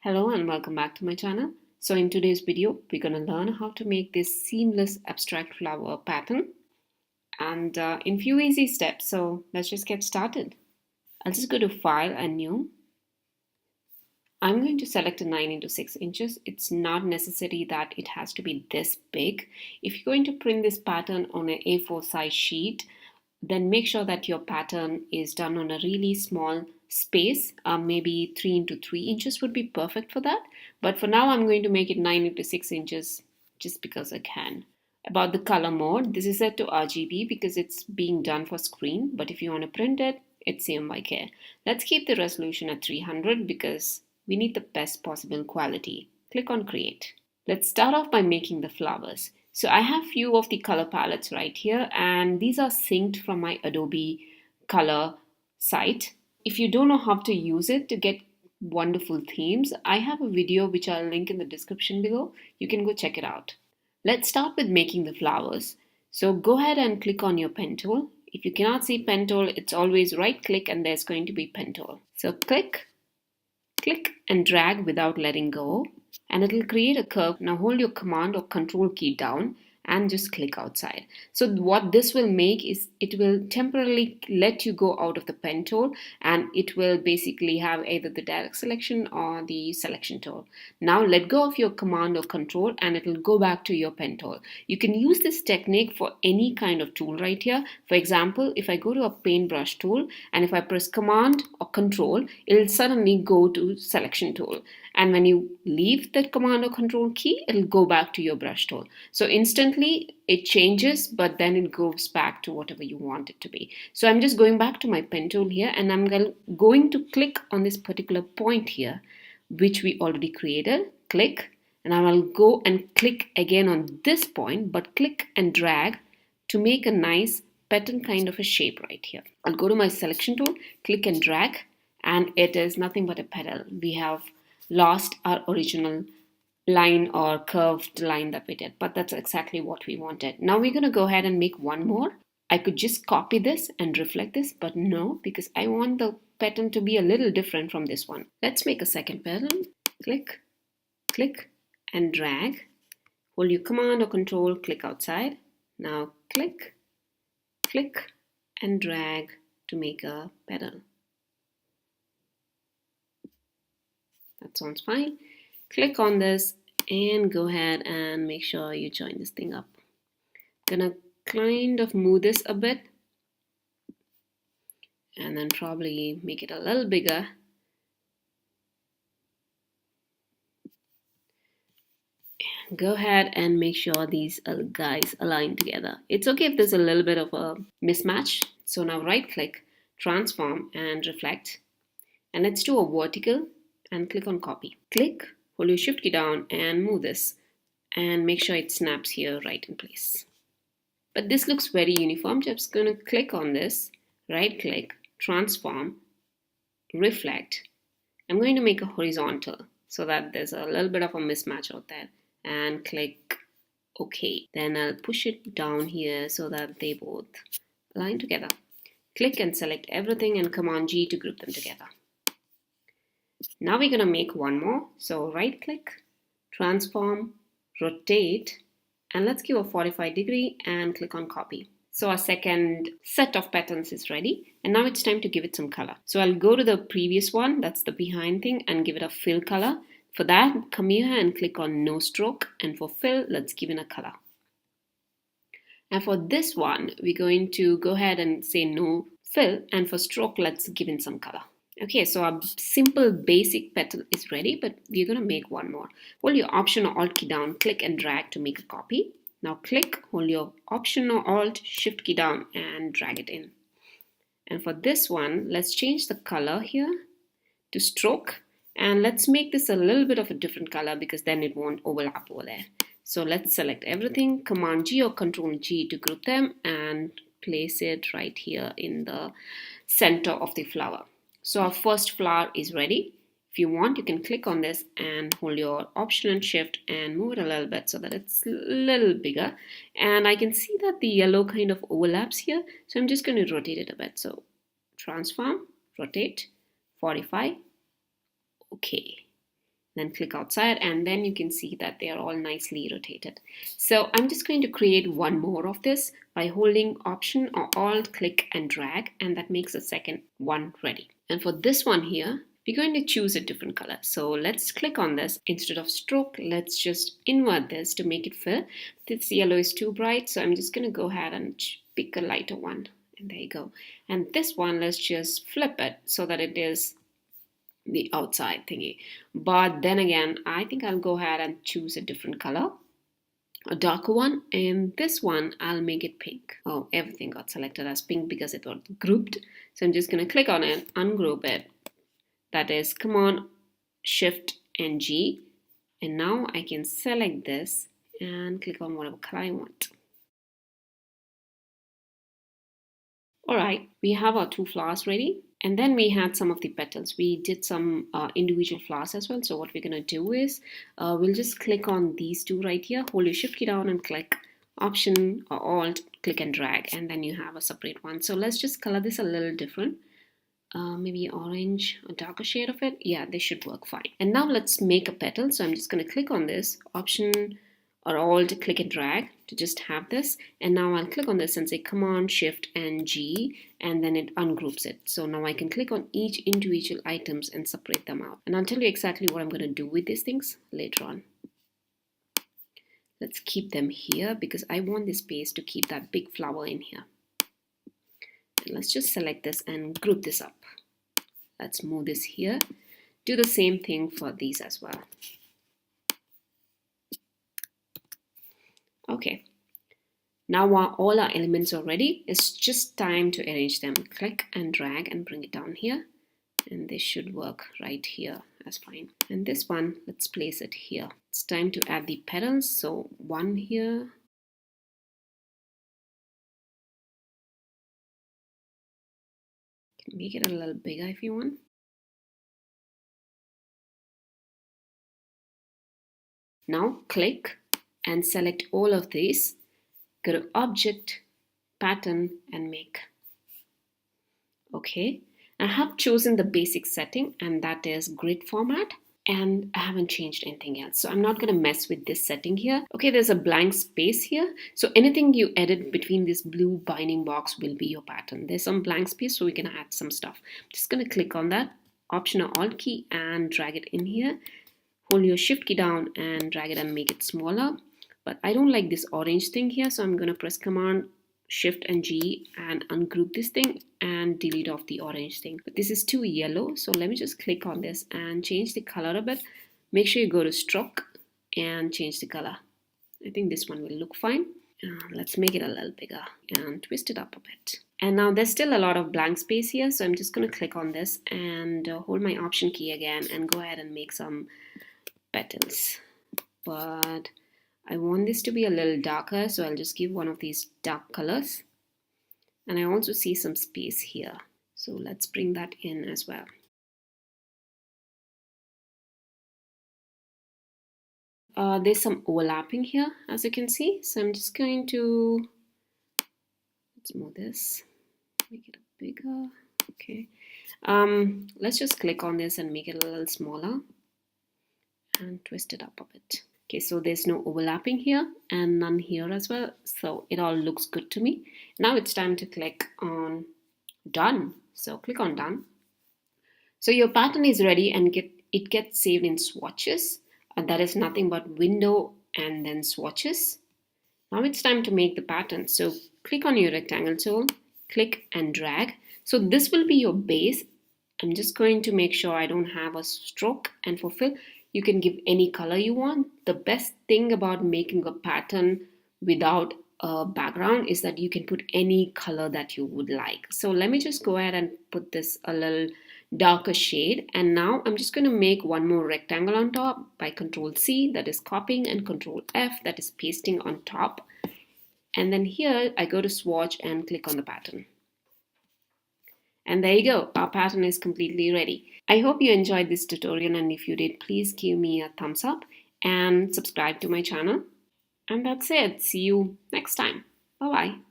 Hello and welcome back to my channel. So in today's video, we're going to learn how to make this seamless abstract flower pattern and in few easy steps. So let's just get started. I'll just go to File and New. I'm going to select a 9 into 6 inches. It's not necessary that it has to be this big. If you're going to print this pattern on an A4 size sheet, then make sure that your pattern is done on a really small space. Maybe 3 into 3 inches would be perfect for that. But for now, I'm going to make it 9 into 6 inches just because I can. About the color mode, this is set to RGB because it's being done for screen. But if you want to print it, it's CMYK. Let's keep the resolution at 300 because we need the best possible quality. Click on Create. Let's start off by making the flowers. So I have few of the color palettes right here, and these are synced from my Adobe color site. If you don't know how to use it to get wonderful themes, I have a video which I'll link in the description below. You can go check it out. Let's start with making the flowers. So go ahead and click on your pen tool. If you cannot see pen tool, it's always right click and there's going to be pen tool. So click and drag without letting go, and it will create a curve. Now hold your command or control key down and just click outside. So what this will make is it will temporarily let you go out of the pen tool, and it will basically have either the direct selection or the selection tool. Now let go of your command or control and it will go back to your pen tool. You can use this technique for any kind of tool right here. For example, if I go to a paintbrush tool and if I press command or control, it will suddenly go to selection tool. And when you leave that command or control key, it'll go back to your brush tool. So instantly it changes, but then it goes back to whatever you want it to be. So I'm just going back to my pen tool here, and I'm going to click on this particular point here, which we already created. Click, and I will go and click again on this point, but click and drag to make a nice pattern kind of a shape right here. I'll go to my selection tool, click and drag, and it is nothing but a petal. We have lost our original line or curved line that we did, but that's exactly what we wanted. Now we're going to go ahead and make one more. I could just copy this and reflect this, but no, because I want the pattern to be a little different from this one. Let's make a second pattern. Click, and drag. Hold your command or control, click outside. Now click, and drag to make a pattern. That sounds fine. Click on this and go ahead and make sure you join this thing up. Gonna kind of move this a bit and then probably make it a little bigger. Go ahead and make sure these guys align together. It's okay if there's a little bit of a mismatch. So now right click, transform and reflect, and let's do a vertical and click on copy. Click, hold your shift key down and move this and make sure it snaps here right in place. But this looks very uniform. Just going to click on this, right click, transform, reflect. I'm going to make a horizontal so that there's a little bit of a mismatch out there, and click OK. Then I'll push it down here so that they both align together. Click and select everything and Command G to group them together. Now we're going to make one more. So right click, transform, rotate, and let's give a 45-degree and click on copy. So our second set of patterns is ready, and now it's time to give it some color. So I'll go to the previous one, that's the behind thing, and give it a fill color. For that, come here and click on no stroke, and for fill, let's give it a color. And for this one, we're going to go ahead and say no fill, and for stroke, let's give it some color. Okay, so our simple basic petal is ready, but we're going to make one more. Hold your Option or Alt key down, click and drag to make a copy. Now click, hold your Option or Alt, Shift key down and drag it in. And for this one, let's change the color here to stroke, and let's make this a little bit of a different color because then it won't overlap over there. So let's select everything, Command G or Control G to group them and place it right here in the center of the flower. So our first flower is ready. If you want, you can click on this and hold your Option and Shift and move it a little bit so that it's a little bigger. And I can see that the yellow kind of overlaps here. So I'm just going to rotate it a bit. So transform, rotate, 45, okay. then click outside, and then you can see that they are all nicely rotated. So I'm just going to create one more of this by holding Option or Alt, click and drag, and that makes the second one ready. And for this one here, we're going to choose a different color. So let's click on this. Instead of stroke, let's just invert this to make it fill. This yellow is too bright, so I'm just going to go ahead and pick a lighter one. And there you go. And this one, let's just flip it so that it is the outside thingy. But then again, I think I'll go ahead and choose a different color, a darker one, and this one I'll make it pink. Oh, everything got selected as pink because it was grouped. So I'm just going to click on it, ungroup it. That is Command Shift and G, and now I can select this and click on whatever color I want. Alright, we have our two flowers ready, and then we had some of the petals. We did some individual flowers as well. So what we're going to do is we'll just click on these two right here, hold your shift key down and click Option or Alt, click and drag, and then you have a separate one. So let's just color this a little different. Maybe orange, a darker shade of it. Yeah, they should work fine. And now let's make a petal. So I'm just going to click on this, Option or Alt, click and drag to just have this. And now I'll click on this and say Command Shift and G, and then it ungroups it. So now I can click on each individual items and separate them out. And I'll tell you exactly what I'm going to do with these things later on. Let's keep them here because I want this space to keep that big flower in here. And let's just select this and group this up. Let's move this here. Do the same thing for these as well. Okay, now while all our elements are ready, it's just time to arrange them. Click and drag and bring it down here, and this should work right here as fine. And this one, let's place it here. It's time to add the petals, so one here. You can make it a little bigger if you want. Now click and select all of these. Go to Object, Pattern, and Make. Okay, I have chosen the basic setting, and that is grid format, and I haven't changed anything else. So I'm not going to mess with this setting here. Okay, there's a blank space here. So anything you edit between this blue binding box will be your pattern. There's some blank space, so we can add some stuff. I'm just going to click on that, Option or Alt key, and drag it in here. Hold your Shift key down and drag it and make it smaller. But I don't like this orange thing here, so I'm going to press Command Shift and G and ungroup this thing and delete off the orange thing. But this is too yellow, so let me just click on this and change the color a bit. Make sure you go to Stroke and change the color. I think this one will look fine. Let's make it a little bigger and twist it up a bit. And now there's still a lot of blank space here, so I'm just going to click on this and hold my Option key again and go ahead and make some petals. But I want this to be a little darker, so I'll just give one of these dark colors. And I also see some space here, so let's bring that in as well. There's some overlapping here, as you can see, so I'm just going to, let's move this, make it bigger. Okay, let's just click on this and make it a little smaller and twist it up a bit. Okay, so there's no overlapping here and none here as well, so it all looks good to me. Now it's time to click on Done. So click on Done. So your pattern is ready and it gets saved in swatches. That is nothing but Window and then Swatches. Now it's time to make the pattern. So click on your rectangle tool, click and drag. So this will be your base. I'm just going to make sure I don't have a stroke, and for fill, you can give any color you want. The best thing about making a pattern without a background is that you can put any color that you would like. So let me just go ahead and put this a little darker shade. And now I'm just going to make one more rectangle on top by Control C, that is copying, and Control F, that is pasting on top. And then here I go to swatch and click on the pattern. And there you go, our pattern is completely ready. I hope you enjoyed this tutorial, and if you did, please give me a thumbs up and subscribe to my channel. And that's it. See you next time. Bye-bye.